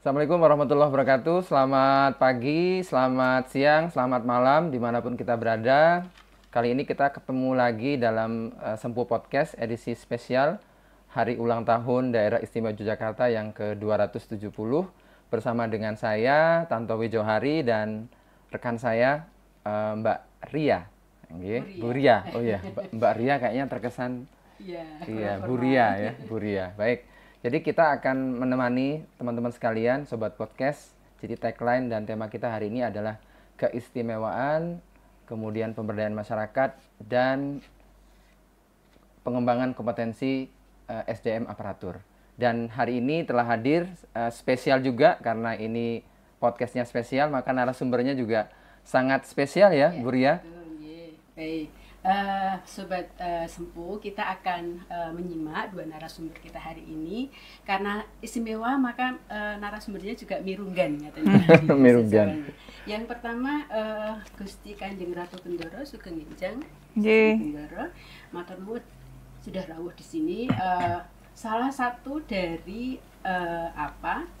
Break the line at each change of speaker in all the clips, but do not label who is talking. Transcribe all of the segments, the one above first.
Assalamualaikum warahmatullahi wabarakatuh. Selamat pagi, selamat siang, selamat malam, dimanapun kita berada. Kali ini kita ketemu lagi dalam Sempu Podcast edisi spesial Hari Ulang Tahun Daerah Istimewa Yogyakarta yang ke-270 bersama dengan saya, Tantowi Johari, dan rekan saya, Mbak Ria. Bu Ria. Oh iya, Mbak Ria kayaknya terkesan iya, Bu Ria ya, Bu Ria. Baik. Jadi kita akan menemani teman-teman sekalian, Sobat Podcast. Jadi tagline dan tema kita hari ini adalah keistimewaan, kemudian pemberdayaan masyarakat, dan pengembangan kompetensi SDM aparatur. Dan hari ini telah hadir spesial juga, karena ini podcastnya spesial, maka narasumbernya juga sangat spesial ya, Bu Ria.
Baik. Sobat Sempu, kita akan menyimak dua narasumber kita hari ini. Karena istimewa, maka narasumbernya juga mirunggan katanya.
Mirunggan.
Yang pertama, Gusti Kanjeng Ratu Bendoro Sugeng Enjang Bendoro matur nuwun sudah rawuh di sini. Salah satu dari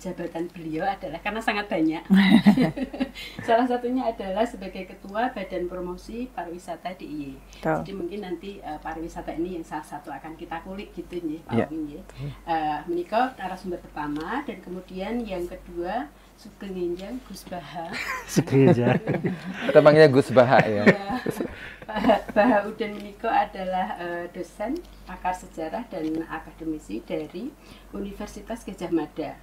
jabatan beliau adalah, karena sangat banyak. Salah satunya adalah sebagai Ketua Badan Promosi Pariwisata DIY. Jadi mungkin nanti pariwisata ini yang salah satu akan kita kulik gitu nih, Pak Win ya. Menika narasumber pertama, dan kemudian yang kedua Sugeng Enjang Gus Baha.
Sugeng Enjang. Kita panggilnya Gus Baha ya.
Baha Uden Niko adalah dosen, pakar sejarah dan akademisi dari Universitas Gadjah Mada.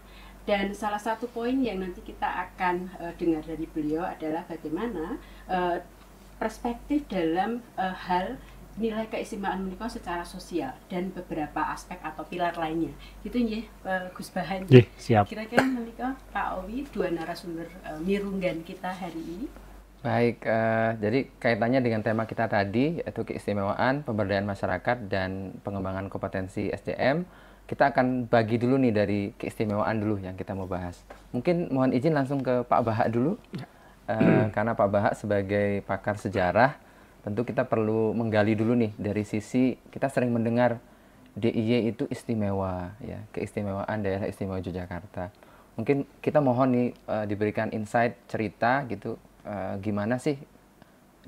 Dan salah satu poin yang nanti kita akan dengar dari beliau adalah bagaimana perspektif dalam hal nilai keistimewaan Niko secara sosial dan beberapa aspek atau pilar lainnya. Gitu ya, Gus Bahan.
Siap.
Kira-kira Niko, Pak Owi, dua narasumber mirunggan kita hari ini.
Baik, jadi kaitannya dengan tema kita tadi, yaitu keistimewaan, pemberdayaan masyarakat, dan pengembangan kompetensi SDM. Kita akan bagi dulu nih dari keistimewaan dulu yang kita mau bahas. Mungkin mohon izin langsung ke Pak Baha dulu, karena Pak Baha sebagai pakar sejarah, tentu kita perlu menggali dulu nih dari sisi, kita sering mendengar DIY itu istimewa, ya, keistimewaan daerah istimewa Yogyakarta. Mungkin kita mohon nih diberikan insight, cerita gitu, gimana sih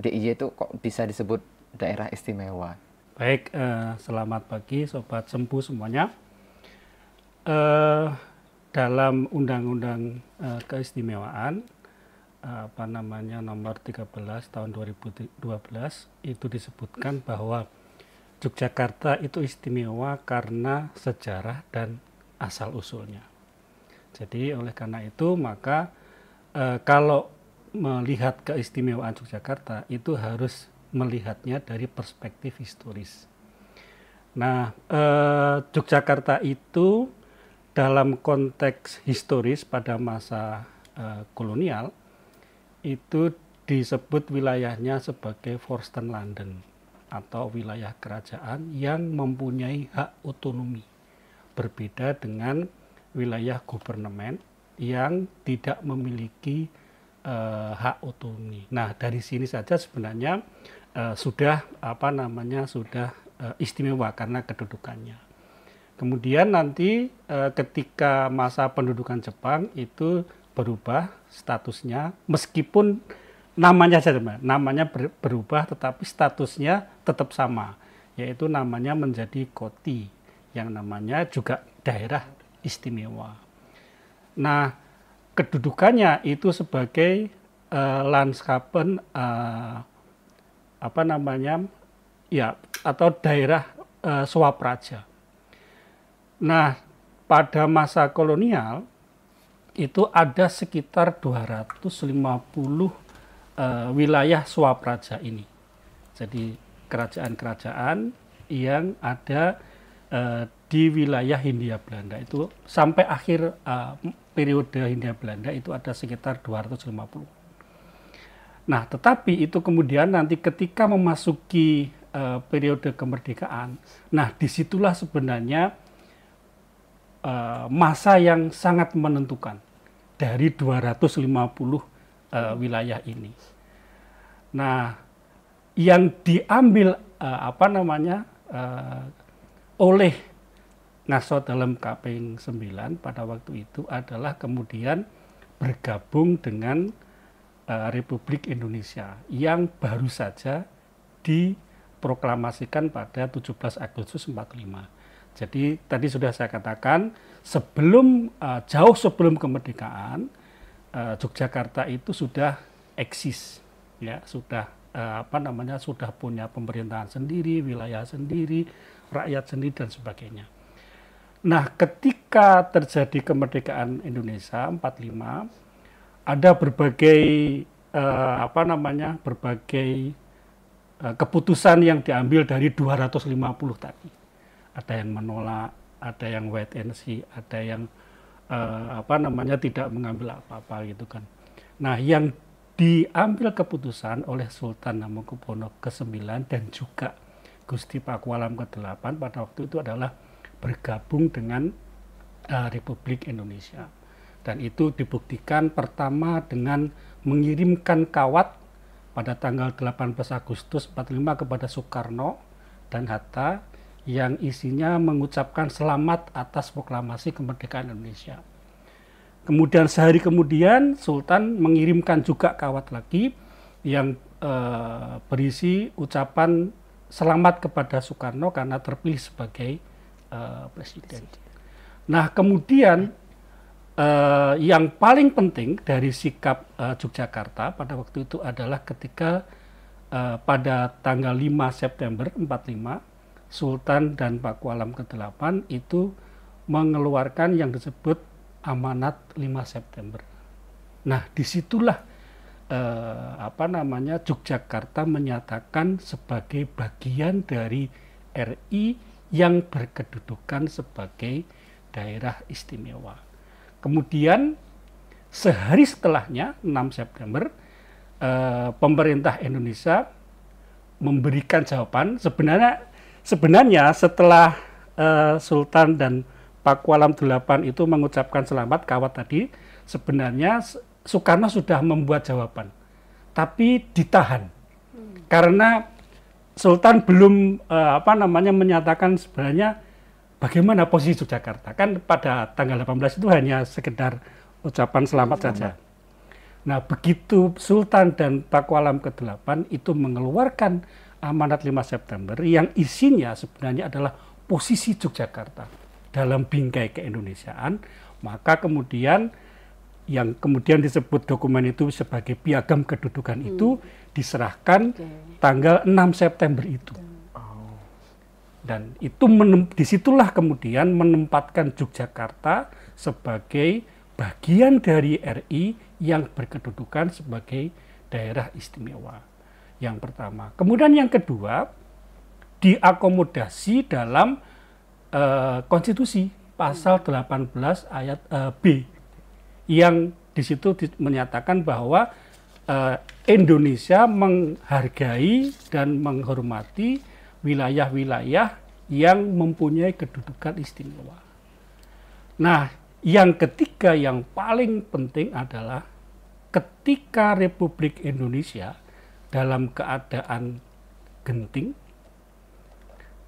DIY itu kok bisa disebut daerah istimewa?
Baik, selamat pagi Sobat Sempu semuanya. Dalam Undang-Undang Keistimewaan nomor 13 tahun 2012 itu disebutkan bahwa Yogyakarta itu istimewa karena sejarah dan asal usulnya. Jadi oleh karena itu maka kalau melihat keistimewaan Yogyakarta itu harus melihatnya dari perspektif historis. Nah, Yogyakarta itu dalam konteks historis pada masa kolonial itu disebut wilayahnya sebagai Vorsten Landen atau wilayah kerajaan yang mempunyai hak otonomi, berbeda dengan wilayah gubernemen yang tidak memiliki hak otonomi. Nah, dari sini saja sebenarnya sudah istimewa karena kedudukannya. Kemudian nanti ketika masa pendudukan Jepang itu berubah statusnya, meskipun namanya berubah, tetapi statusnya tetap sama, yaitu namanya menjadi koti, yang namanya juga daerah istimewa. Nah, kedudukannya itu sebagai Landskapen atau daerah swapraja. Nah, pada masa kolonial itu ada sekitar 250 wilayah swapraja ini. Jadi kerajaan-kerajaan yang ada di wilayah Hindia Belanda itu sampai akhir periode Hindia Belanda itu ada sekitar 250. Nah, tetapi itu kemudian nanti ketika memasuki periode kemerdekaan, nah disitulah sebenarnya masa yang sangat menentukan dari 250 wilayah ini. Nah, yang diambil oleh ngaso dalam Kaping 9 pada waktu itu adalah kemudian bergabung dengan Republik Indonesia yang baru saja diproklamasikan pada 17 Agustus 45. Jadi tadi sudah saya katakan jauh sebelum kemerdekaan Yogyakarta itu sudah eksis, ya sudah sudah punya pemerintahan sendiri, wilayah sendiri, rakyat sendiri dan sebagainya. Nah, ketika terjadi kemerdekaan Indonesia 45, ada berbagai berbagai keputusan yang diambil dari 250 tadi. Ada yang menolak, ada yang wait and see, ada yang tidak mengambil apa-apa gitu kan. Nah, yang diambil keputusan oleh Sultan Hamengkubuwono ke-9 dan juga Gusti Pakualam ke-8 pada waktu itu adalah bergabung dengan Republik Indonesia. Dan itu dibuktikan pertama dengan mengirimkan kawat pada tanggal 18 Agustus 45 kepada Soekarno dan Hatta yang isinya mengucapkan selamat atas proklamasi kemerdekaan Indonesia. Kemudian sehari kemudian Sultan mengirimkan juga kawat lagi yang berisi ucapan selamat kepada Soekarno karena terpilih sebagai presiden. Nah, kemudian yang paling penting dari sikap Yogyakarta pada waktu itu adalah ketika pada tanggal 5 September 45 Sultan dan Pakualam ke-8 itu mengeluarkan yang disebut Amanat 5 September. Nah, disitulah Yogyakarta menyatakan sebagai bagian dari RI yang berkedudukan sebagai daerah istimewa. Kemudian sehari setelahnya 6 September pemerintah Indonesia memberikan jawaban. Sebenarnya setelah Sultan dan Pakualam 8 itu mengucapkan selamat kawat tadi, sebenarnya Soekarno sudah membuat jawaban, tapi ditahan karena Sultan belum menyatakan sebenarnya bagaimana posisi Yogyakarta. Kan pada tanggal 18 itu hanya sekedar ucapan selamat saja. Nah, begitu Sultan dan Pakualam ke-8 itu mengeluarkan Amanat 5 September yang isinya sebenarnya adalah posisi Yogyakarta dalam bingkai keindonesiaan, maka kemudian yang kemudian disebut dokumen itu sebagai piagam kedudukan itu diserahkan tanggal 6 September itu. Dan itu disitulah kemudian menempatkan Yogyakarta sebagai bagian dari RI yang berkedudukan sebagai daerah istimewa. Yang pertama. Kemudian yang kedua, diakomodasi dalam konstitusi pasal 18 ayat B yang di situ menyatakan bahwa Indonesia menghargai dan menghormati wilayah-wilayah yang mempunyai kedudukan istimewa. Nah, yang ketiga yang paling penting adalah ketika Republik Indonesia dalam keadaan genting,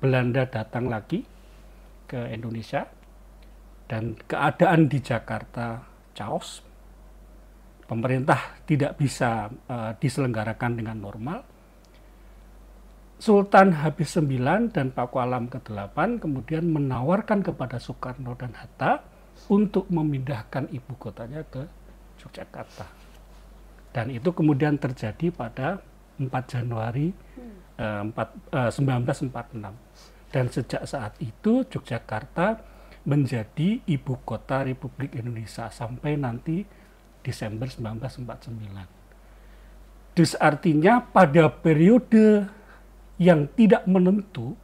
Belanda datang lagi ke Indonesia dan keadaan di Jakarta chaos, pemerintah tidak bisa diselenggarakan dengan normal. Sultan habis 9 dan Pakualam ke-8 kemudian menawarkan kepada Soekarno dan Hatta untuk memindahkan ibu kotanya ke Yogyakarta. Dan itu kemudian terjadi pada 4 Januari 1946. Dan sejak saat itu Yogyakarta menjadi ibu kota Republik Indonesia sampai nanti Desember 1949. Dus artinya pada periode yang tidak menentu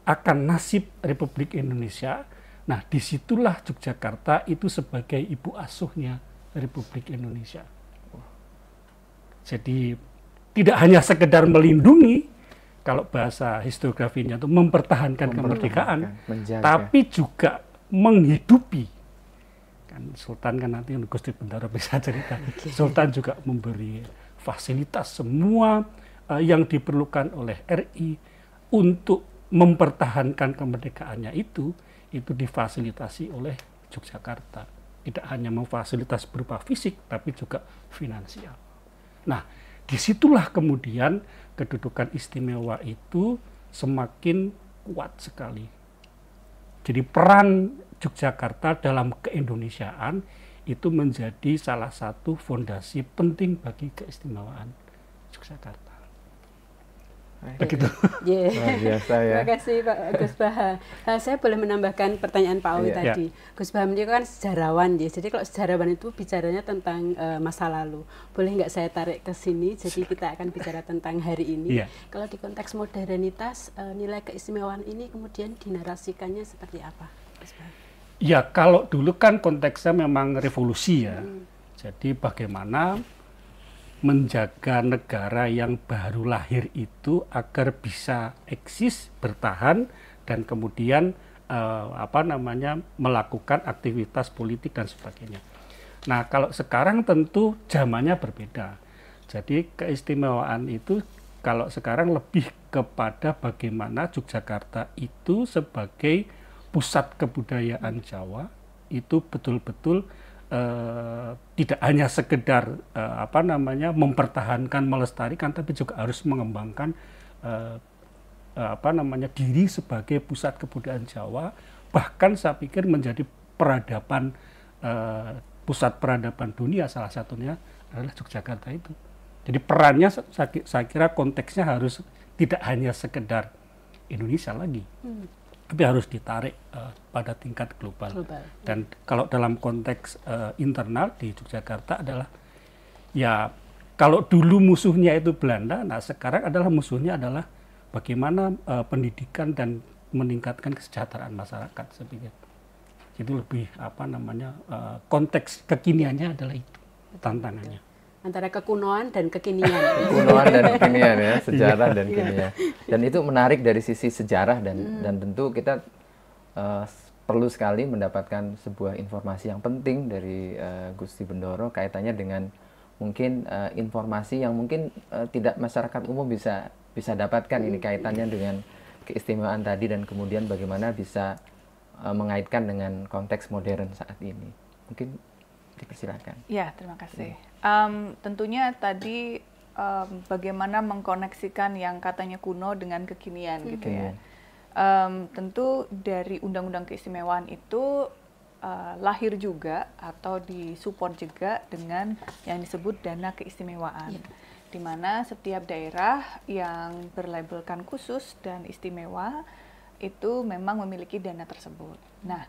akan nasib Republik Indonesia, nah disitulah Yogyakarta itu sebagai ibu asuhnya Republik Indonesia. Jadi tidak hanya sekedar melindungi, kalau bahasa historiografinya itu mempertahankan kemerdekaan, tapi juga menghidupi. Kan Sultan kan nanti Gusti Bendoro bisa cerita. Sultan juga memberi fasilitas semua yang diperlukan oleh RI untuk mempertahankan kemerdekaannya itu difasilitasi oleh Yogyakarta. Tidak hanya memfasilitas berupa fisik, tapi juga finansial. Nah, disitulah kemudian kedudukan istimewa itu semakin kuat sekali. Jadi peran Yogyakarta dalam keindonesiaan itu menjadi salah satu fondasi penting bagi keistimewaan Yogyakarta. Begitu.
Luar biasa ya.
Terima kasih Pak Gus Baha. Saya boleh menambahkan pertanyaan Pak Awi tadi. Gus Baha ini kan sejarawan ya. Jadi kalau sejarawan itu bicaranya tentang masa lalu. Boleh nggak saya tarik ke sini? Jadi kita akan bicara tentang hari ini. Kalau di konteks modernitas, nilai keistimewaan ini kemudian dinarasikannya seperti apa, Gus Baha?
Ya, kalau dulu kan konteksnya memang revolusi ya. Jadi bagaimana menjaga negara yang baru lahir itu agar bisa eksis, bertahan, dan kemudian melakukan aktivitas politik dan sebagainya. Nah, kalau sekarang tentu zamannya berbeda. Jadi keistimewaan itu kalau sekarang lebih kepada bagaimana Yogyakarta itu sebagai pusat kebudayaan Jawa itu betul-betul tidak hanya sekedar mempertahankan, melestarikan, tapi juga harus mengembangkan diri sebagai pusat kebudayaan Jawa, bahkan saya pikir menjadi peradaban, pusat peradaban dunia, salah satunya adalah Yogyakarta itu. Jadi perannya saya kira konteksnya harus tidak hanya sekedar Indonesia lagi, tapi harus ditarik pada tingkat global. Dan kalau dalam konteks internal di Yogyakarta adalah, ya kalau dulu musuhnya itu Belanda, nah sekarang adalah musuhnya adalah bagaimana pendidikan dan meningkatkan kesejahteraan masyarakat. Saya pikir itu lebih konteks kekiniannya adalah itu tantangannya.
Antara kekunoan dan kekinian.
Kekunoan dan kekinian ya, sejarah dan kekinian. Dan itu menarik dari sisi sejarah dan tentu kita perlu sekali mendapatkan sebuah informasi yang penting dari Gusti Bendoro kaitannya dengan mungkin informasi yang mungkin tidak masyarakat umum bisa dapatkan. Ini kaitannya dengan keistimewaan tadi dan kemudian bagaimana bisa mengaitkan dengan konteks modern saat ini. Mungkin dipersilakan.
Ya, terima kasih. Tentunya tadi bagaimana mengkoneksikan yang katanya kuno dengan kekinian gitu ya. Tentu dari Undang-Undang Keistimewaan itu lahir juga atau disupport juga dengan yang disebut dana keistimewaan, di mana setiap daerah yang berlabelkan khusus dan istimewa itu memang memiliki dana tersebut. Nah,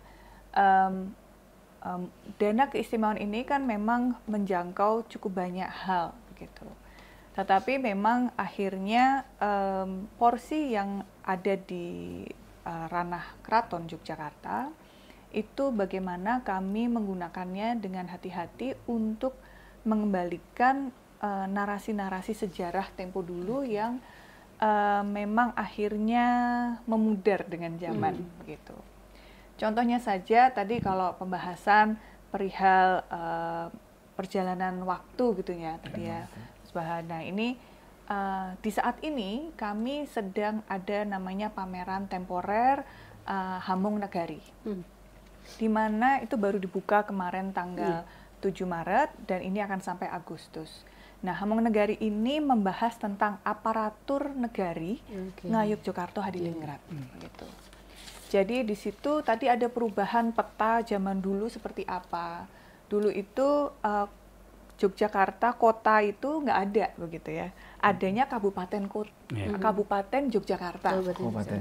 dana keistimewaan ini kan memang menjangkau cukup banyak hal gitu. Tetapi memang akhirnya porsi yang ada di ranah Keraton Yogyakarta itu bagaimana kami menggunakannya dengan hati-hati untuk mengembalikan narasi-narasi sejarah tempo dulu yang memang akhirnya memudar dengan zaman begitu. Contohnya saja tadi kalau pembahasan perihal perjalanan waktu gitu ya tadi ya, Mas Baha. Nah ini di saat ini kami sedang ada namanya pameran temporer Hamong Negari, di mana itu baru dibuka kemarin tanggal 7 Maret dan ini akan sampai Agustus. Nah, Hamong Negari ini membahas tentang aparatur negari Ngayogyakarta Hadiningrat gitu. Jadi di situ tadi ada perubahan peta zaman dulu seperti apa. Dulu itu Yogyakarta kota itu nggak ada begitu ya. Adanya kabupaten Kabupaten Yogyakarta.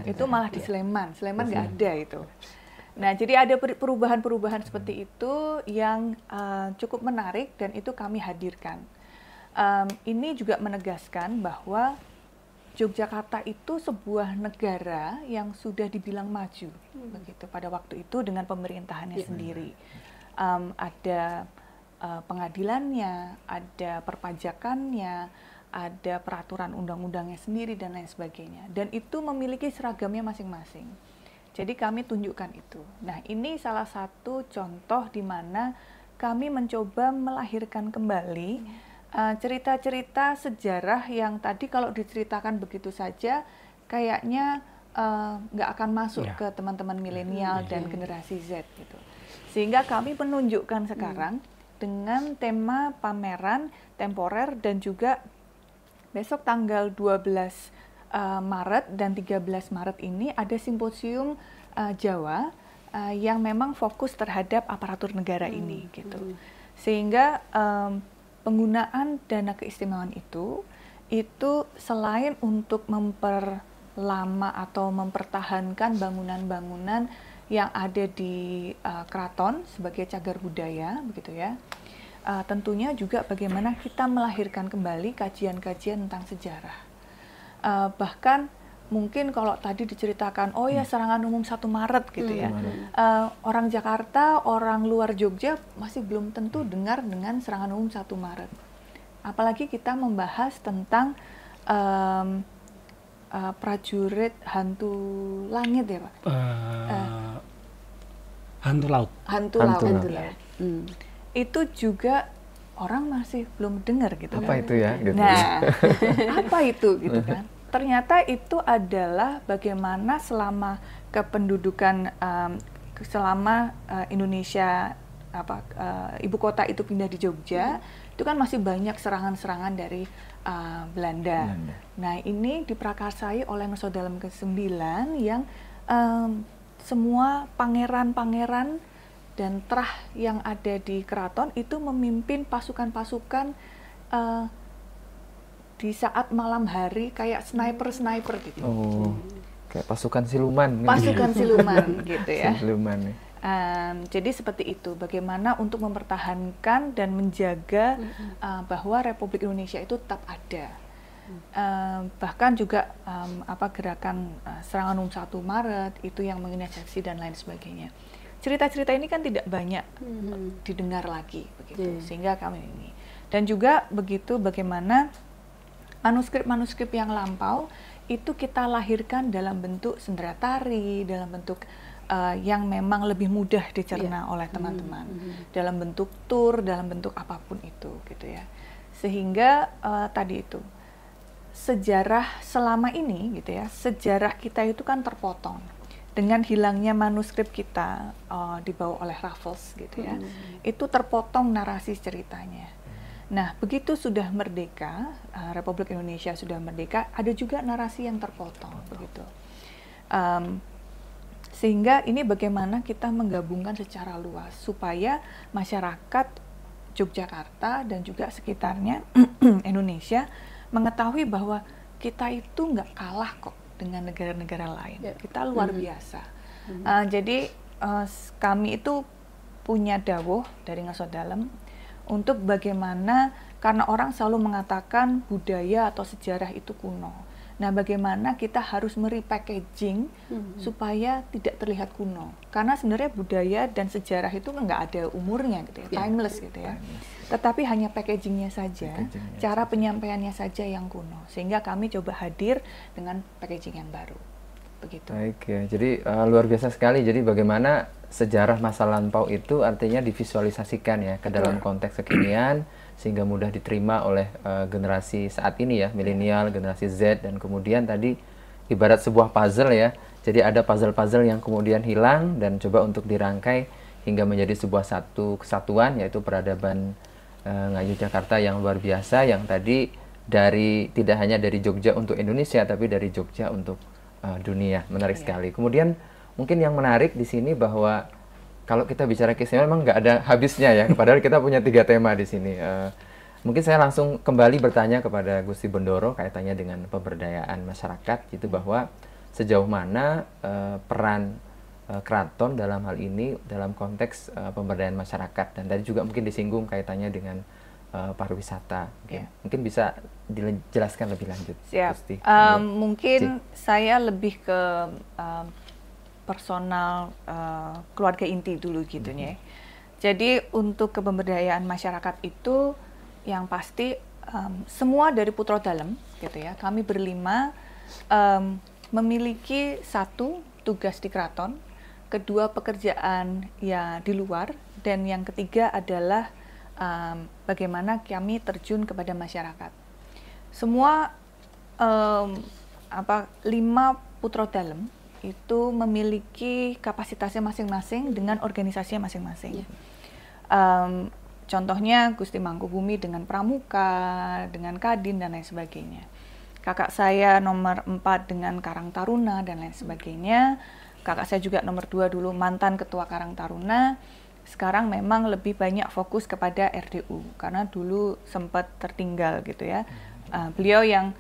Itu malah di Sleman. Sleman nggak ada itu. Nah, jadi ada perubahan-perubahan seperti itu yang cukup menarik dan itu kami hadirkan. Ini juga menegaskan bahwa Yogyakarta itu sebuah negara yang sudah dibilang maju begitu pada waktu itu dengan pemerintahannya sendiri. Ada pengadilannya, ada perpajakannya, ada peraturan undang-undangnya sendiri dan lain sebagainya. Dan itu memiliki seragamnya masing-masing. Jadi kami tunjukkan itu. Nah, ini salah satu contoh di mana kami mencoba melahirkan kembali cerita-cerita sejarah yang tadi kalau diceritakan begitu saja kayaknya nggak akan masuk ke teman-teman milenial dan generasi Z gitu. Sehingga kami menunjukkan sekarang dengan tema pameran temporer dan juga besok tanggal 12 Maret dan 13 Maret ini ada simposium Jawa yang memang fokus terhadap aparatur negara ini gitu. Sehingga penggunaan dana keistimewaan itu selain untuk memperlama atau mempertahankan bangunan-bangunan yang ada di keraton sebagai cagar budaya, begitu ya. Tentunya juga bagaimana kita melahirkan kembali kajian-kajian tentang sejarah. Bahkan mungkin kalau tadi diceritakan, oh ya serangan umum 1 Maret gitu ya. Orang Jakarta, orang luar Jogja masih belum tentu dengar dengan serangan umum 1 Maret. Apalagi kita membahas tentang prajurit hantu langit ya Pak?
Hantu laut.
Hantu laut ya. Itu juga orang masih belum dengar gitu
apa
kan.
Itu ya? Gitu.
Nah, apa itu gitu kan. Ternyata itu adalah bagaimana selama kependudukan, selama Indonesia, ibu kota itu pindah di Jogja, itu kan masih banyak serangan-serangan dari Belanda. Nah ini diprakarsai oleh Nusa Dalem ke-9 yang semua pangeran-pangeran dan terah yang ada di keraton itu memimpin pasukan-pasukan di saat malam hari kayak sniper gitu.
Oh, kayak pasukan siluman.
Pasukan siluman gitu ya.
Siluman.
Jadi seperti itu, bagaimana untuk mempertahankan dan menjaga bahwa Republik Indonesia itu tetap ada. Bahkan juga gerakan serangan umum 1 Maret itu yang menginisiasi dan lain sebagainya. Cerita-cerita ini kan tidak banyak didengar lagi begitu, sehingga kami ini. Dan juga begitu bagaimana manuskrip-manuskrip yang lampau itu kita lahirkan dalam bentuk sendera tari, dalam bentuk yang memang lebih mudah dicerna oleh teman-teman, dalam bentuk tur, dalam bentuk apapun itu gitu ya. Sehingga tadi itu sejarah selama ini gitu ya, sejarah kita itu kan terpotong dengan hilangnya manuskrip kita dibawa oleh Raffles gitu ya. Itu terpotong narasi ceritanya. Nah, begitu sudah merdeka, Republik Indonesia sudah merdeka, ada juga narasi yang terpotong begitu. Sehingga ini bagaimana kita menggabungkan secara luas supaya masyarakat Yogyakarta dan juga sekitarnya Indonesia mengetahui bahwa kita itu nggak kalah kok dengan negara-negara lain. Kita luar biasa. Jadi kami itu punya dawuh dari Nusa Dalem untuk bagaimana, karena orang selalu mengatakan budaya atau sejarah itu kuno. Nah, bagaimana kita harus merepackaging supaya tidak terlihat kuno. Karena sebenarnya budaya dan sejarah itu nggak ada umurnya gitu ya, timeless gitu ya. Tetapi hanya packagingnya saja, cara penyampaiannya saja yang kuno. Sehingga kami coba hadir dengan packaging yang baru. Begitu.
Baik ya, jadi luar biasa sekali. Jadi bagaimana sejarah masa lampau itu artinya divisualisasikan ya ke dalam konteks kekinian, sehingga mudah diterima oleh generasi saat ini ya, milenial, generasi Z, dan kemudian tadi ibarat sebuah puzzle ya. Jadi ada puzzle-puzzle yang kemudian hilang dan coba untuk dirangkai hingga menjadi sebuah satu kesatuan, yaitu peradaban Yogyakarta yang luar biasa, yang tadi tidak hanya dari Jogja untuk Indonesia, tapi dari Jogja untuk dunia. Menarik sekali. Kemudian mungkin yang menarik di sini bahwa kalau kita bicara keistimewaan memang nggak ada habisnya ya, padahal kita punya 3 tema di sini. Mungkin saya langsung kembali bertanya kepada Gusti Bendoro kaitannya dengan pemberdayaan masyarakat, gitu, bahwa sejauh mana peran keraton dalam hal ini dalam konteks pemberdayaan masyarakat, dan tadi juga mungkin disinggung kaitannya dengan pariwisata. Mungkin bisa dijelaskan lebih lanjut.
Siap.
Gusti.
Mungkin saya lebih ke personal keluarga inti dulu gitu ya. Jadi untuk kepemberdayaan masyarakat itu yang pasti semua dari Putra Dalem gitu ya. Kami berlima memiliki 1 tugas di keraton, kedua pekerjaan ya di luar, dan yang ketiga adalah bagaimana kami terjun kepada masyarakat. Semua 5 Putra Dalem itu memiliki kapasitasnya masing-masing dengan organisasinya masing-masing. Contohnya Gusti Mangkubumi dengan Pramuka, dengan Kadin dan lain sebagainya. Kakak saya nomor 4 dengan Karang Taruna dan lain sebagainya. Kakak saya juga nomor 2 dulu mantan ketua Karang Taruna. Sekarang memang lebih banyak fokus kepada RDU karena dulu sempat tertinggal gitu ya. Beliau yang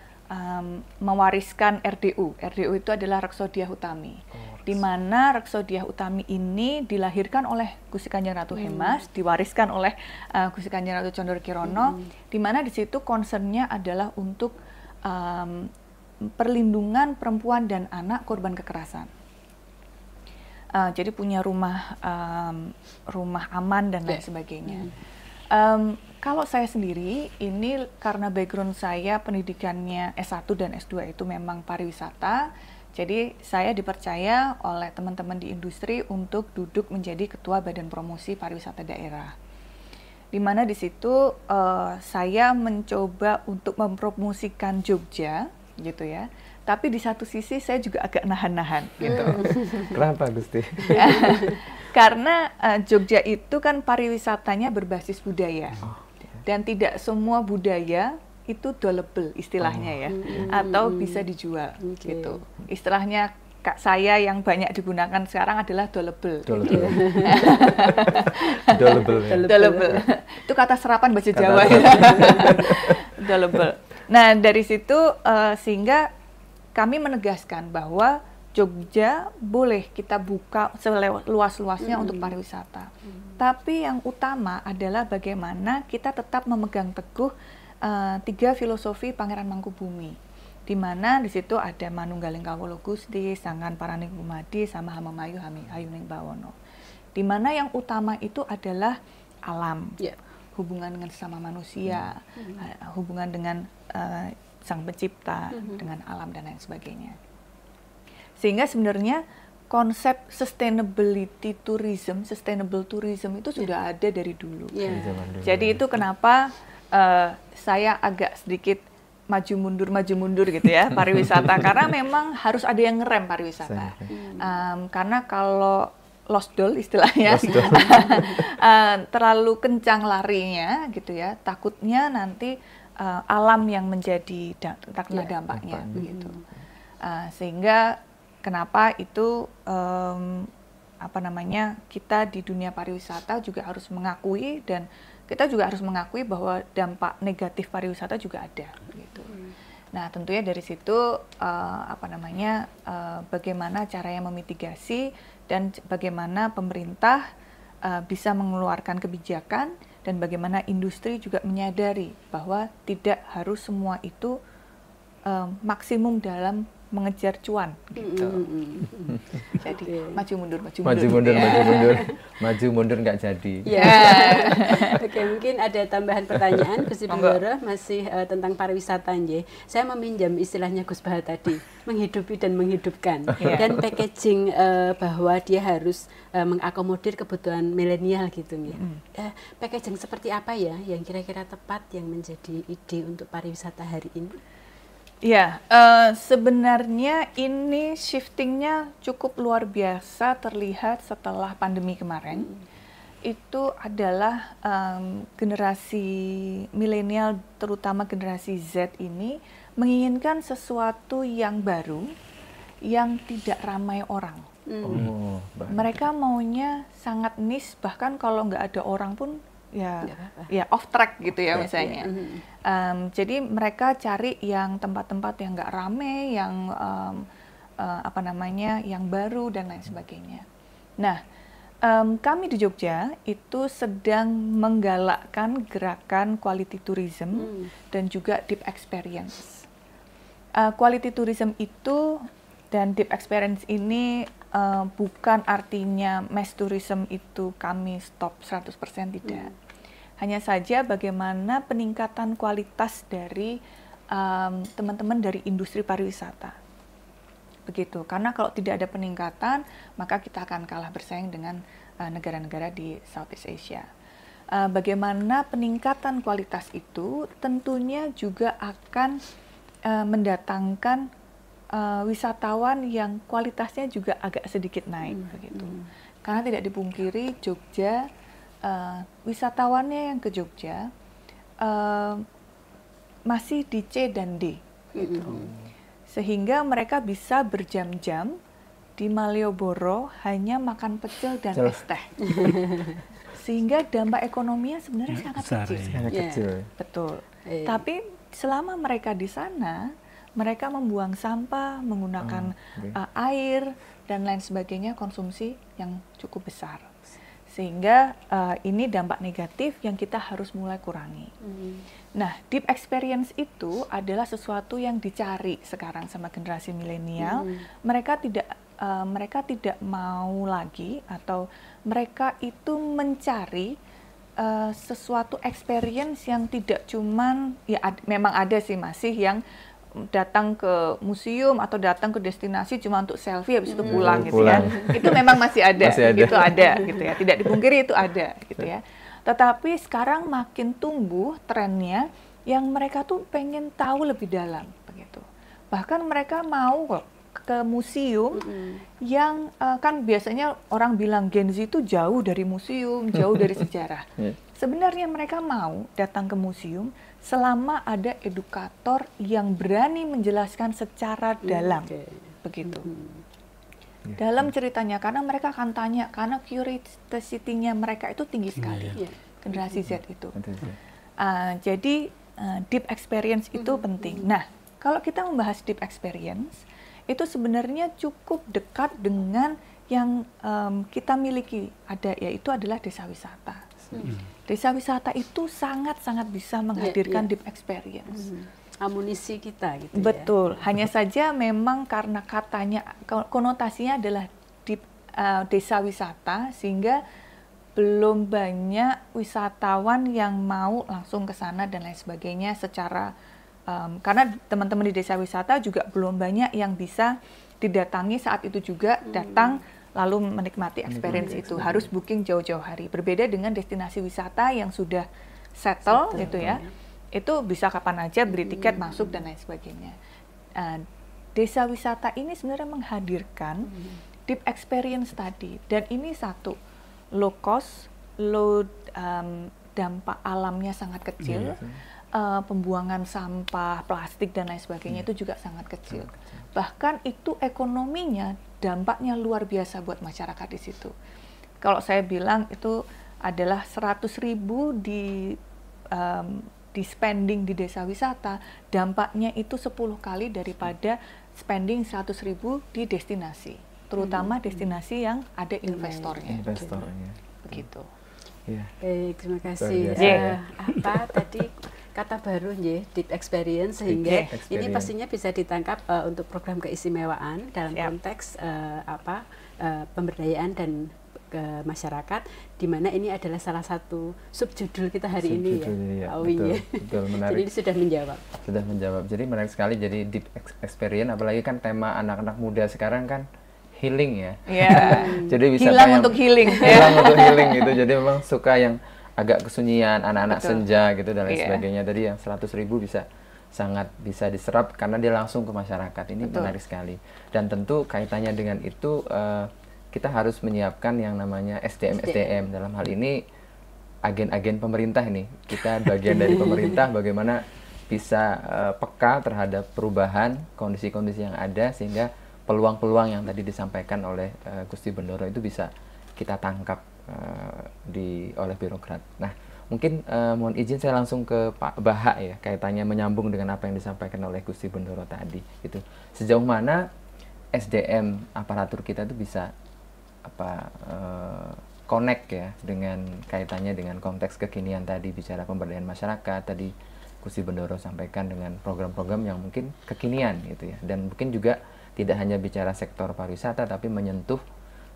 mewariskan RDU. RDU itu adalah Rekso Dyah Utami. Di mana Rekso Dyah Utami ini dilahirkan oleh Gusti Kanjeng Ratu Hemas, diwariskan oleh Gusti Kanjeng Ratu Condro Kirono, di mana di situ concernnya adalah untuk perlindungan perempuan dan anak korban kekerasan. Jadi punya rumah aman dan lain sebagainya. Kalau saya sendiri, ini karena background saya pendidikannya S1 dan S2 itu memang pariwisata, jadi saya dipercaya oleh teman-teman di industri untuk duduk menjadi ketua Badan Promosi Pariwisata Daerah. Di mana di situ saya mencoba untuk mempromosikan Jogja, gitu ya. Tapi di satu sisi saya juga agak nahan-nahan, gitu.
Kenapa, Gusti?
Karena Jogja itu kan pariwisatanya berbasis budaya. Dan tidak semua budaya itu doable istilahnya ya, atau bisa dijual gitu. Istilahnya Kak saya yang banyak digunakan sekarang adalah doable. Doable. Doable. Itu kata serapan bahasa Jawa ya. Doable. Nah dari situ sehingga kami menegaskan bahwa Jogja boleh kita buka seluas-luasnya untuk pariwisata. Tapi yang utama adalah bagaimana kita tetap memegang teguh 3 filosofi Pangeran Mangkubumi. Di mana di situ ada Manunggaling Kawula Gusti, Sangkan Paraning Kumadi, sama Hamamayu Hayuning Bawono. Di mana yang utama itu adalah alam, hubungan dengan sesama manusia, hubungan dengan Sang Pencipta, dengan alam dan lain sebagainya. Sehingga sebenarnya konsep sustainable tourism itu sudah ada dari dulu. Jadi itu kenapa saya agak sedikit maju mundur gitu ya pariwisata, karena memang harus ada yang ngerem pariwisata. Karena kalau lost doll istilahnya terlalu kencang larinya gitu ya, takutnya nanti alam yang menjadi terkena dampaknya begitu. Sehingga kenapa itu kita di dunia pariwisata juga harus mengakui, dan kita juga harus mengakui bahwa dampak negatif pariwisata juga ada gitu. Nah tentunya dari situ bagaimana caranya memitigasi dan bagaimana pemerintah bisa mengeluarkan kebijakan, dan bagaimana industri juga menyadari bahwa tidak harus semua itu maksimum dalam mengejar cuan gitu. Jadi maju mundur nggak jadi.
Oke, mungkin ada tambahan pertanyaan Gusti Bendoro masih tentang pariwisata nggih. Saya meminjam istilahnya Gus Bah tadi, menghidupi dan menghidupkan. Dan packaging bahwa dia harus mengakomodir kebutuhan milenial gitu ya. Packaging seperti apa ya yang kira-kira tepat yang menjadi ide untuk pariwisata hari ini?
Ya, sebenarnya ini shiftingnya cukup luar biasa terlihat setelah pandemi kemarin. Itu adalah generasi milenial, terutama generasi Z ini, menginginkan sesuatu yang baru, yang tidak ramai orang. Mereka maunya sangat niche, bahkan kalau nggak ada orang pun ya off track gitu ya misalnya. Jadi mereka cari yang tempat-tempat yang nggak rame, yang yang baru dan lain sebagainya. Nah, kami di Jogja itu sedang menggalakkan gerakan quality tourism dan juga deep experience. Quality tourism itu dan deep experience ini bukan artinya mass tourism itu kami stop 100%, tidak. Hanya saja bagaimana peningkatan kualitas dari teman-teman dari industri pariwisata. Begitu, karena kalau tidak ada peningkatan, maka kita akan kalah bersaing dengan negara-negara di Southeast Asia. Bagaimana peningkatan kualitas itu tentunya juga akan mendatangkan wisatawan yang kualitasnya juga agak sedikit naik begitu. Karena tidak dipungkiri Jogja, wisatawannya yang ke Jogja masih di C dan D gitu. Sehingga mereka bisa berjam-jam di Malioboro hanya makan pecel dan es teh. Sehingga dampak ekonominya sebenarnya sangat kecil.
Kecil.
Betul. Tapi selama mereka di sana, mereka membuang sampah, menggunakan air dan lain sebagainya, konsumsi yang cukup besar. Sehingga ini dampak negatif yang kita harus mulai kurangi. Nah, deep experience itu adalah sesuatu yang dicari sekarang sama generasi milenial. Mereka tidak mau lagi, atau mereka itu mencari sesuatu experience yang tidak cuman, ya memang ada sih masih yang datang ke museum atau datang ke destinasi cuma untuk selfie habis itu pulang gitu ya. Itu memang masih ada. Itu ada gitu ya. Tidak dipungkiri itu ada gitu ya. Tetapi sekarang makin tumbuh trennya yang mereka tuh pengen tahu lebih dalam begitu. Bahkan mereka mau kok ke museum yang kan biasanya orang bilang Gen Z itu jauh dari museum, jauh dari sejarah. Sebenarnya mereka mau datang ke museum selama ada edukator yang berani menjelaskan secara dalam, begitu. Dalam ceritanya, karena mereka akan tanya, karena curiosity-nya mereka itu tinggi sekali, generasi Z itu. Jadi deep experience itu penting. Nah, kalau kita membahas deep experience, itu sebenarnya cukup dekat dengan yang kita miliki, yaitu adalah desa wisata. Desa wisata itu sangat-sangat bisa menghadirkan deep experience.
Amunisi kita gitu.
Betul. Hanya saja memang karena katanya, konotasinya adalah deep, desa wisata, sehingga belum banyak wisatawan yang mau langsung ke sana dan lain sebagainya secara karena teman-teman di desa wisata juga belum banyak yang bisa didatangi saat itu juga datang lalu menikmati experience itu. Harus booking jauh-jauh hari. Berbeda dengan destinasi wisata yang sudah settle gitu ya. Itu bisa kapan aja beli tiket masuk dan lain sebagainya. Desa wisata ini sebenarnya menghadirkan deep experience tadi. Dan ini satu, low cost, low dampak alamnya sangat kecil. Pembuangan sampah, plastik dan lain sebagainya itu juga sangat kecil. Bahkan itu ekonominya, dampaknya luar biasa buat masyarakat di situ. Kalau saya bilang itu adalah 100.000 di spending di desa wisata, dampaknya itu 10 kali daripada spending 100.000 di destinasi, terutama destinasi yang ada investornya. Begitu.
Baik, terima kasih. Apa tadi kata baru deep experience, sehingga ini pastinya bisa ditangkap untuk program keistimewaan dalam konteks pemberdayaan dan ke masyarakat, di mana ini adalah salah satu subjudul kita hari ini ya.
Betul, menarik.
Jadi sudah menjawab.
Jadi menarik sekali, jadi deep experience, apalagi kan tema anak-anak muda sekarang kan healing ya. Jadi bisa
hilang untuk healing.
Hilang untuk healing gitu. Jadi memang suka yang agak kesunyian, anak-anak senja gitu dan lain sebagainya. Tadi yang 100.000 bisa sangat bisa diserap karena dia langsung ke masyarakat. Ini menarik sekali. Dan tentu kaitannya dengan itu kita harus menyiapkan yang namanya SDM. Dalam hal ini agen-agen pemerintah ini. Kita bagian dari pemerintah, bagaimana bisa peka terhadap perubahan kondisi-kondisi yang ada, sehingga peluang-peluang yang tadi disampaikan oleh Gusti Bendoro itu bisa kita tangkap oleh birokrat. Nah, mungkin mohon izin saya langsung ke Pak Baha ya, kaitannya menyambung dengan apa yang disampaikan oleh Gusti Bendoro tadi. Gitu. Sejauh mana SDM aparatur kita itu bisa connect ya dengan kaitannya dengan konteks kekinian tadi, bicara pemberdayaan masyarakat tadi Gusti Bendoro sampaikan dengan program-program yang mungkin kekinian gitu ya, dan mungkin juga tidak hanya bicara sektor pariwisata tapi menyentuh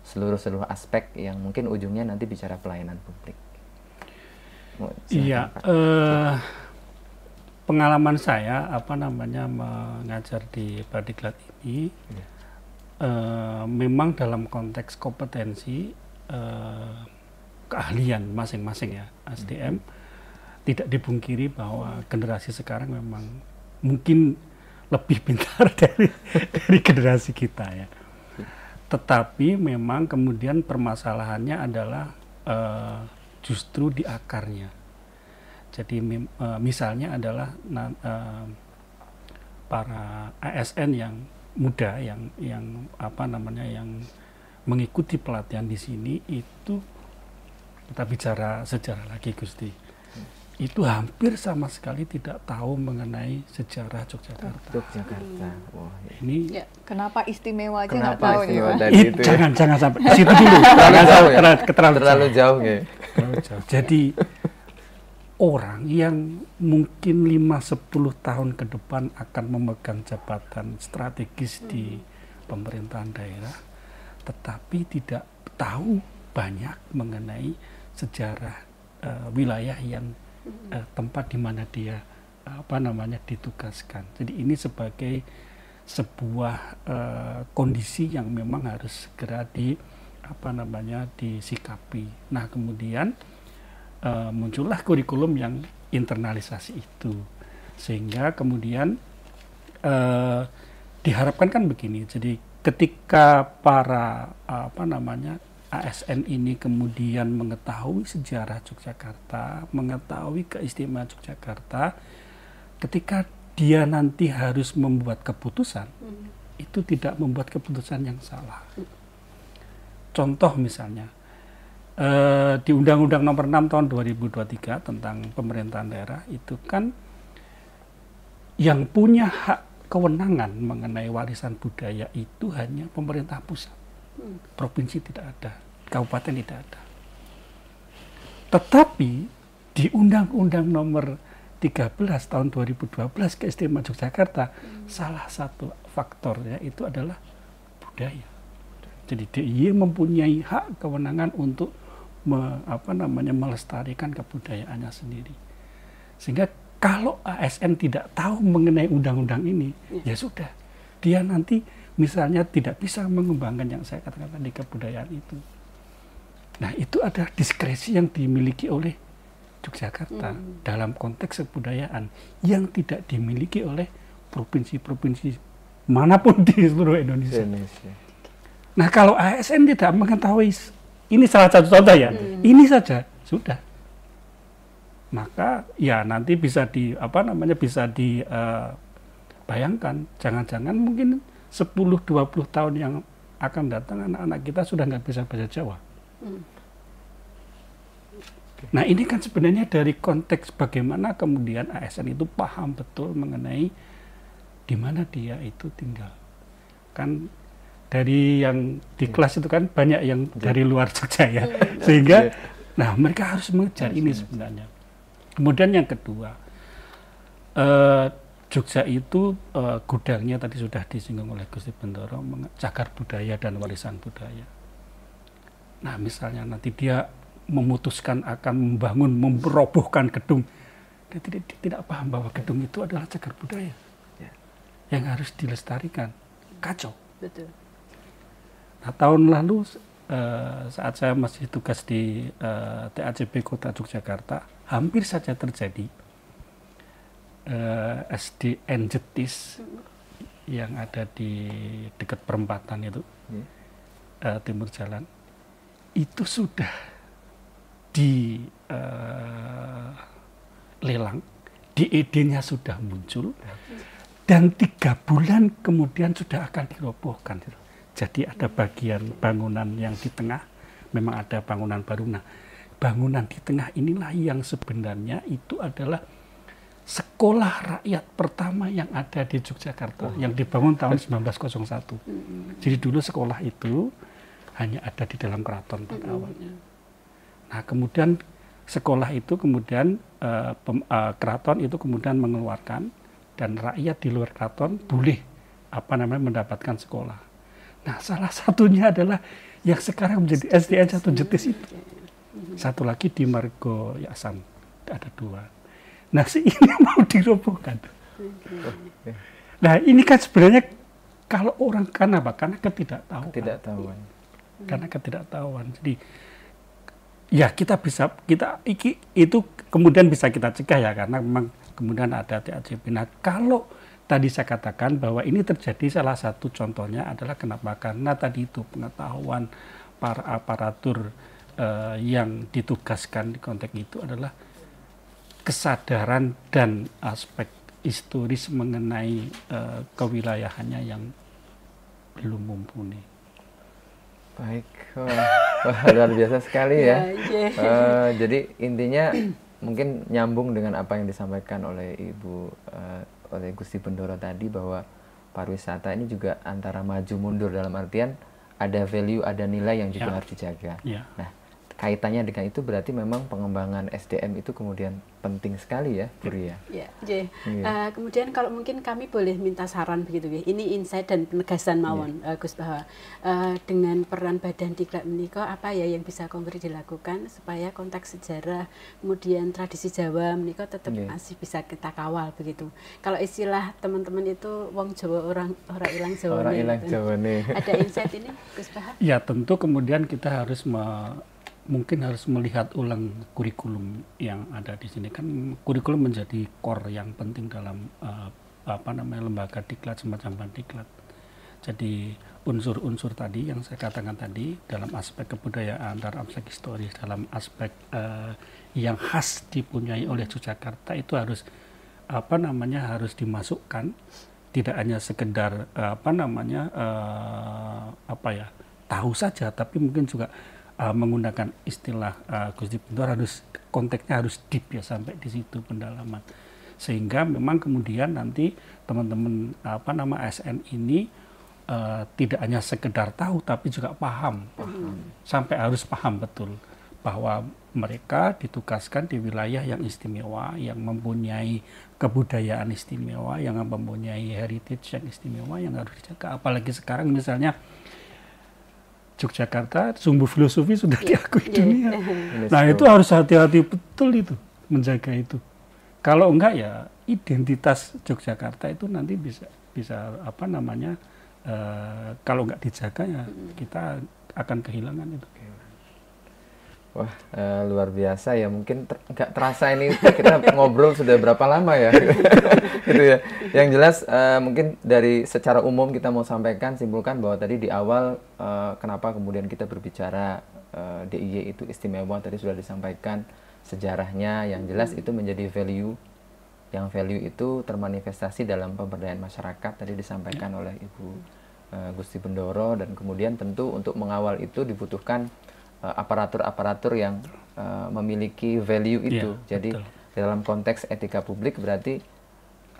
seluruh aspek yang mungkin ujungnya nanti bicara pelayanan publik.
Iya, pengalaman saya mengajar di Badiklat ini memang dalam konteks kompetensi keahlian masing-masing ya SDM, tidak dipungkiri bahwa generasi sekarang memang mungkin lebih pintar dari generasi kita ya. Tetapi memang kemudian permasalahannya adalah justru di akarnya. Jadi misalnya adalah para ASN yang muda yang mengikuti pelatihan di sini itu, kita bicara sejarah lagi Gusti, itu hampir sama sekali tidak tahu mengenai sejarah Yogyakarta.
Wah,
ini
kenapa istimewa aja nggak tahu nih Pak?
Jangan sampai ke situ dulu.
terlalu jauh ya.
Jadi orang yang mungkin 5-10 tahun ke depan akan memegang jabatan strategis di pemerintahan daerah, tetapi tidak tahu banyak mengenai sejarah wilayah yang tempat di mana dia ditugaskan. Jadi ini sebagai sebuah kondisi yang memang harus segera disikapi. Nah, kemudian muncullah kurikulum yang internalisasi itu, sehingga kemudian diharapkan kan begini. Jadi ketika para ASN ini kemudian mengetahui sejarah Yogyakarta, mengetahui keistimewaan Yogyakarta, ketika dia nanti harus membuat keputusan, itu tidak membuat keputusan yang salah. Contoh misalnya, di Undang-Undang Nomor 6 Tahun 2023 tentang pemerintahan daerah itu kan yang punya hak kewenangan mengenai warisan budaya itu hanya pemerintah pusat. Provinsi tidak ada, kabupaten tidak ada. Tetapi di Undang-Undang Nomor 13 Tahun 2012 keistimewaan Yogyakarta, salah satu faktornya itu adalah budaya. Jadi DIY mempunyai hak kewenangan untuk melestarikan kebudayaannya sendiri. Sehingga kalau ASN tidak tahu mengenai undang-undang ini, ya sudah, dia nanti misalnya tidak bisa mengembangkan yang saya katakan tadi, kebudayaan itu. Nah, itu ada diskresi yang dimiliki oleh Yogyakarta dalam konteks kebudayaan yang tidak dimiliki oleh provinsi-provinsi manapun di seluruh Indonesia. Nah, kalau ASN tidak mengetahui, ini salah satu contoh ya, ini saja sudah, maka ya nanti bisa dibayangkan, jangan-jangan mungkin 10-20 tahun yang akan datang anak-anak kita sudah nggak bisa bahasa Jawa. Nah, ini kan sebenarnya dari konteks bagaimana kemudian ASN itu paham betul mengenai di mana dia itu tinggal. Kan dari yang di kelas itu kan banyak yang dari luar Jogja ya, sehingga nah mereka harus mengejar ini sebenarnya. Kemudian yang kedua, Jogja itu gudangnya tadi sudah disinggung oleh Gusti Bendoro, cagar budaya dan warisan budaya. Nah, misalnya nanti dia memutuskan akan membangun, merobohkan gedung, dia tidak paham bahwa gedung itu adalah cagar budaya yang harus dilestarikan. Kacau.
Betul.
Nah, tahun lalu saat saya masih tugas di TACP Kota Yogyakarta, hampir saja terjadi SDN Jetis yang ada di dekat perempatan itu, timur jalan, itu sudah dilelang, DED-nya sudah muncul, dan 3 bulan kemudian sudah akan dirobohkan. Jadi ada bagian bangunan yang di tengah, memang ada bangunan baru. Nah, bangunan di tengah inilah yang sebenarnya itu adalah sekolah rakyat pertama yang ada di Yogyakarta, yang dibangun tahun 1901. Jadi dulu sekolah itu hanya ada di dalam keraton pada awalnya. Nah, kemudian sekolah itu kemudian keraton itu kemudian mengeluarkan, dan rakyat di luar keraton boleh mendapatkan sekolah. Nah, salah satunya adalah yang sekarang menjadi SDN 1 Jetis itu. Satu lagi di Margo Yasan, ada 2. Nah, ini mau dirobohkan. Nah, ini kan sebenarnya kalau orang karena ketidaktahuan. Karena ketidaktahuan. Jadi ya itu kemudian bisa kita cegah ya, karena memang kemudian ada TACP. Nah, kalau tadi saya katakan bahwa ini terjadi salah satu contohnya adalah kenapa? Karena tadi itu pengetahuan para aparatur yang ditugaskan di konteks itu adalah kesadaran dan aspek historis mengenai kewilayahannya yang belum mumpuni.
Baik, wah, luar biasa sekali ya. Jadi intinya mungkin nyambung dengan apa yang disampaikan oleh oleh Gusti Bendoro tadi, bahwa pariwisata ini juga antara maju mundur, dalam artian ada value, ada nilai yang juga harus dijaga. Nah, kaitannya dengan itu berarti memang pengembangan SDM itu kemudian penting sekali ya, Puri ya.
Kemudian kalau mungkin kami boleh minta saran begitu ya. Ini insight dan penegasan mawon Gus, bahwa dengan peran Badan Diklat menika apa ya yang bisa konkret dilakukan supaya konteks sejarah kemudian tradisi Jawa menika tetap masih bisa kita kawal begitu. Kalau istilah teman-teman itu wong Jawa orang ilang Jawa.
Orang ilang Jawa nih.
Ada insight ini Gus Baha?
Ya, tentu kemudian kita harus mungkin harus melihat ulang kurikulum yang ada di sini. Kan kurikulum menjadi core yang penting dalam lembaga diklat semacam Bandiklat. Jadi unsur-unsur tadi yang saya katakan tadi dalam aspek kebudayaan, dalam aspek historis, dalam aspek yang khas dipunyai oleh Yogyakarta itu harus harus dimasukkan, tidak hanya sekedar tahu saja, tapi mungkin juga menggunakan istilah Gusti Bendoro konteksnya harus deep ya, sampai di situ pendalaman, sehingga memang kemudian nanti teman-teman ASN ini tidak hanya sekedar tahu tapi juga paham. Sampai harus paham betul bahwa mereka ditugaskan di wilayah yang istimewa, yang mempunyai kebudayaan istimewa, yang mempunyai heritage yang istimewa yang harus dijaga. Apalagi sekarang misalnya Yogyakarta sumber filosofi sudah diakui dunia. Nah, itu harus hati-hati betul itu, menjaga itu. Kalau enggak ya identitas Yogyakarta itu nanti bisa kalau enggak dijaga ya kita akan kehilangan itu.
Wah, luar biasa ya. Mungkin nggak terasa ini kita ngobrol sudah berapa lama ya. Gitu ya. Yang jelas mungkin dari secara umum kita mau sampaikan, simpulkan bahwa tadi di awal kenapa kemudian kita berbicara DIY itu istimewa, tadi sudah disampaikan sejarahnya. Yang jelas itu menjadi value. Yang value itu termanifestasi dalam pemberdayaan masyarakat, tadi disampaikan oleh Ibu Gusti Bendoro. Dan kemudian tentu untuk mengawal itu dibutuhkan aparatur-aparatur yang memiliki value itu. Jadi dalam konteks etika publik berarti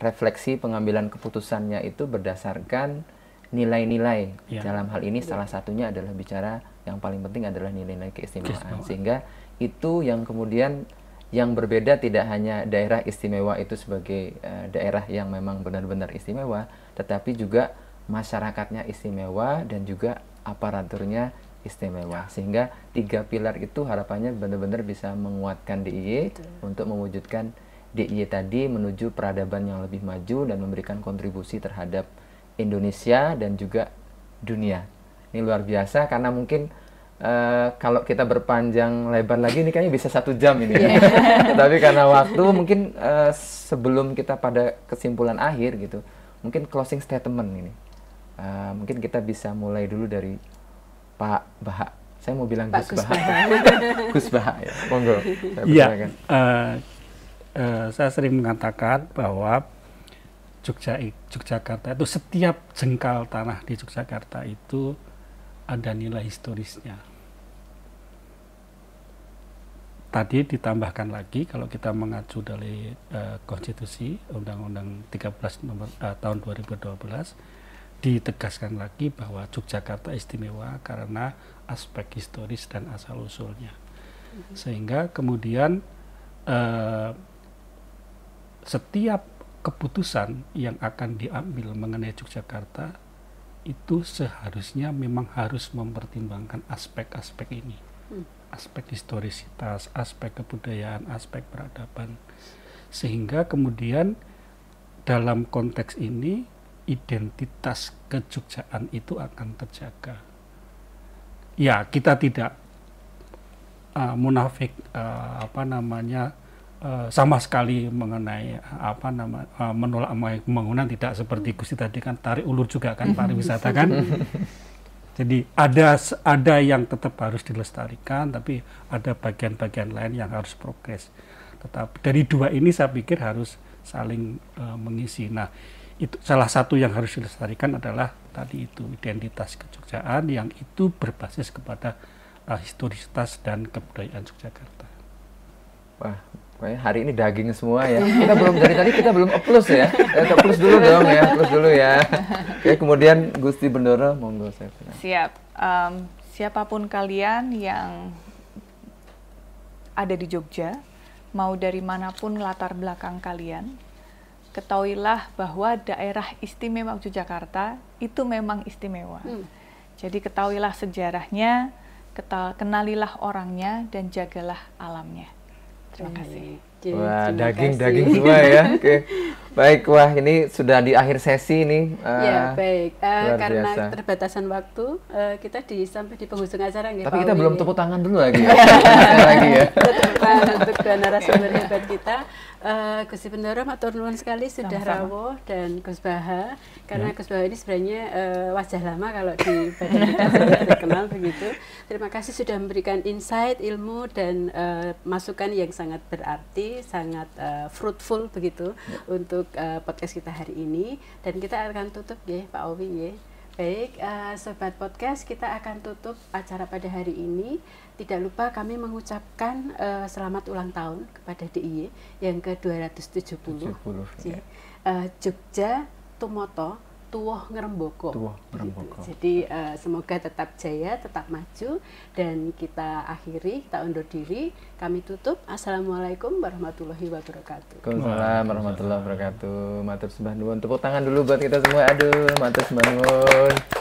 refleksi pengambilan keputusannya itu berdasarkan nilai-nilai. Dalam hal ini salah satunya adalah bicara yang paling penting adalah nilai-nilai keistimewaan. Sehingga itu yang kemudian yang berbeda, tidak hanya daerah istimewa itu sebagai daerah yang memang benar-benar istimewa, tetapi juga masyarakatnya istimewa dan juga aparaturnya istimewa. Sehingga 3 pilar itu harapannya benar-benar bisa menguatkan DIY untuk mewujudkan DIY tadi menuju peradaban yang lebih maju dan memberikan kontribusi terhadap Indonesia dan juga dunia. Ini luar biasa karena mungkin kalau kita berpanjang lebar lagi ini kayaknya bisa 1 jam ini. Tapi karena waktu mungkin sebelum kita pada kesimpulan akhir gitu, mungkin closing statement ini. Mungkin kita bisa mulai dulu dari Pak Baha. Saya mau bilang Gus Baha. Gus Baha ya. Monggo.
Iya. Saya sering mengatakan bahwa Yogyakarta itu, setiap jengkal tanah di Yogyakarta itu ada nilai historisnya. Tadi ditambahkan lagi kalau kita mengacu dari konstitusi Undang-Undang 13 tahun 2012, ditegaskan lagi bahwa Yogyakarta istimewa karena aspek historis dan asal-usulnya. Sehingga kemudian setiap keputusan yang akan diambil mengenai Yogyakarta itu seharusnya memang harus mempertimbangkan aspek-aspek ini. Aspek historisitas, aspek kebudayaan, aspek peradaban. Sehingga kemudian dalam konteks ini identitas kejogjaan itu akan terjaga. Ya, kita tidak munafik sama sekali mengenai menolak pembangunan, tidak seperti Gusti tadi kan tarik ulur juga kan pariwisata kan. Jadi ada yang tetap harus dilestarikan, tapi ada bagian-bagian lain yang harus progres. Tetapi dari dua ini saya pikir harus saling mengisi. Nah, itu salah satu yang harus dilestarikan adalah tadi itu identitas kejogjaan yang itu berbasis kepada historisitas dan kebudayaan Yogyakarta.
Wah, hari ini daging semua ya. Kita belum dari tadi kita belum applause ya. Applause dulu dong ya, applause dulu ya. Oke, kemudian Gusti Bendoro, monggo saya.
Siap. Siapapun kalian yang ada di Jogja, mau dari manapun latar belakang kalian, ketahuilah bahwa daerah istimewa Yogyakarta itu memang istimewa. Jadi ketahuilah sejarahnya, kenalilah orangnya, dan jagalah alamnya. Terima kasih.
Wah, daging semua ya. Oke. Baik, wah ini sudah di akhir sesi nih.
Ya, baik. Karena keterbatasan waktu, kita sampai di penghujung acara.
Tapi kita belum tepuk tangan dulu lagi ya.
Tepuk tangan untuk narasumber hebat kita. Gusti Bendoro, matur nuwun sekali sudah rawuh, dan Gus Baha. Karena Gus Baha ini sebenarnya wajah lama kalau di badan kita sudah terkenal begitu. Terima kasih sudah memberikan insight, ilmu, dan masukan yang sangat berarti, sangat fruitful begitu untuk podcast kita hari ini. Dan kita akan tutup ya Pak Owi ya. Baik, Sobat Podcast, kita akan tutup acara pada hari ini. Tidak lupa kami mengucapkan selamat ulang tahun kepada DIY yang ke-270. Jogja Tumoto Tuwuh Ngrembaka. Jadi semoga tetap jaya, tetap maju, dan kita akhiri, kita undur diri, kami tutup. Assalamualaikum warahmatullahi wabarakatuh.
Waalaikumsalam warahmatullahi wabarakatuh. Matur sembah nuwun. Tepuk tangan dulu buat kita semua. Aduh, matur sembah nuwun.